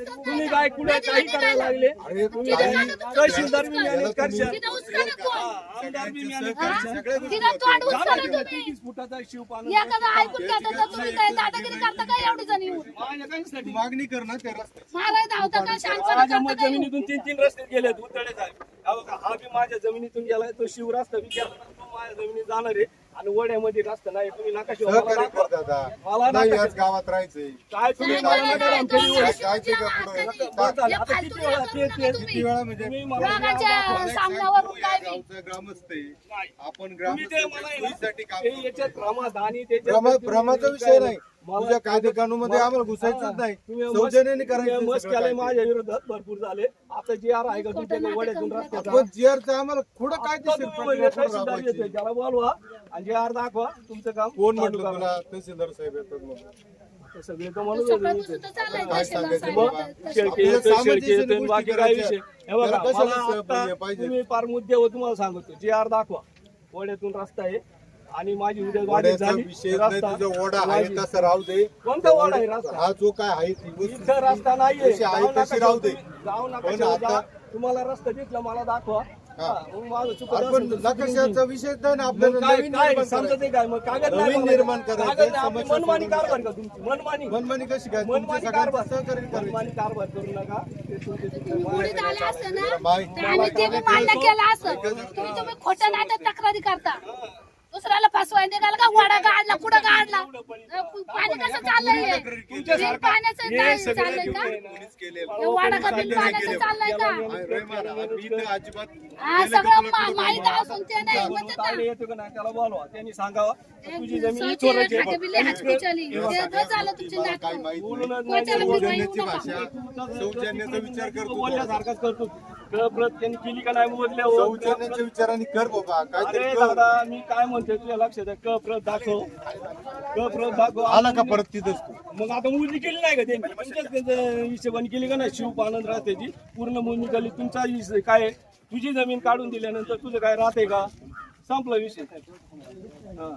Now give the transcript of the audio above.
तुम्ही काय कुठे काही करायला लागले तुम्ही तहसीलदार बी मॅनेज करशाल आमदार बी मॅनेज करशाल 33 फुटाचा शिव पालन मागणी कर ना त्या रस्त्याची. माझ्या जमिनीतून 3 रस्ते गेलेत उतरडे साहेब. हा बी माझ्या जमिनीतून गेलाय तो शिव रस्ता बी गेला तो माझ्या जमिनीत जाणार आहे आणि वड्यामध्ये रस्ता नाही तुम्ही नका शिव सहकार्य कर दादा. नाही याच गावात राहायचंय. काय तुम्ही मला नका आमच्या काय जायचंय का पुढे? बस झालं. आता किती वेळा किती वेळा म्हणजे तुम्ही मला गावचा ग्रामस्थ आहे. आपण तुम्ही ते मला ग्रामसाठी काम हे याच्यात प्रमाद आणि त्याच्यात भ्रमाचा विषय नाही. तुझ्या कायदे कानूनमध्ये आम्हाला घुसायचंच नाही. सौजन्याने करायचं मस्त सगळं केलंय काय. माझ्या विरोधात भरपूर झाले आता जी आर आहे का तुमच्या वड्यातून रस्त्याचा पण जीआरचं आम्हाला थोडं काय आता तुम्ही म्हणले तहसीलदार येतोय त्याला बोलवा आणि जी आर दाखवा तुमचं काम कोण म्हटलं तुला तहसीलदार साहेब येतात म्हणून? ते सगळे तर म्हणून येते. काय सांगायचं मग बाबा? शेळके येतोय, शेळके येतोय, गोष्टी बाकी काय करायच्या. विषय हे बघा त्याला कशाला मला आता सहकार्य पाहिजे? तुम्ही पार मुद्द्यावर तुम्हाला सांगतो जी आर दाखवा वड्यातून रस्ता आहे आणि माझी उद्या गाडी वड्याचा झाली विषय नाही. रस्ता तुझा ओढा आहे माझी- तसं राहू दे. कोणता ओढा आहे रस्ता हा जो काय आहे ती वस्तू इथं रस्ता नाहीये जशी आहे जाऊ नका तशी राहू दे. जाऊ नका पण शेवटी आता- जा. तुम्हाला रस्ता दिसला मला दाखवा हा. मग माझं चुकत आपण असेल तर नकाशाचा विषय नाही ना मग आपल्याला काय नवीन काय निर्माण समजते करायचं. काय मग कागद नाही नवीन बनवायचा. निर्माण करायचं, कागद नाही, आपली समस्या मनमानी सोडून कारभार का तुमची मनमानी मनमानी कशी काय मनमानी तुमच्या कारभार सगळ्यांचं सहकार्य करायचं. मनमानी कारभार करू नका ते तुमचे चुकले. मुलीत आले असतं ना बाय. तर आम्ही ते बी मान्य केलं असतं. तुम्ही खोटं नाटक तक्रारी करता दुसऱ्याला फसवाय निघाला का वडा काढला कुठं काढला पाणी कसं चाललंय बिल पाण्याचं नाही चाललंय का कोणीच केलेलं. हे वडा का बिल पाण्याचं चाललंय का नाही, रे महाराज, आम्ही इथं अजिबात हा सगळं माहित असून ते नाही म्हणतात ना. ताडे येतो का नाही त्याला बोलवा त्यांनी सांगावा तुझी जमीन सोचे चोराची आहे खाते बघ. बिले हात चली ते झालं तुमची मला नाटक काही माहित बोलूनच नाही. नाही. कोणाला बी काही सौजन्याची येऊ नका. भाषा सौजन्याचा विचार तू करतो. बोलल्यासारखाच करतो प्रत त्यांनी केली का नाही मोजल्यावर सौजन्याच्या विचाराने कर बाबा काहीतरी अरे कर. दादा मी काय म्हणतोय तुझ्या लक्षात आहे क प्रत दाखव क प्रत दाखव आला का परत तिथंच तू? मग आता मोजणी केली नाही का त्यांनी तुमच्याच त्यांचं हिशोबाने केली का नाही शिव आनंद राहतेची पूर्ण मोजणी केली तुमचा काय आहे? तुझी जमीन काढून दिल्यानंतर तुझं काय राहते का संपला विषय हा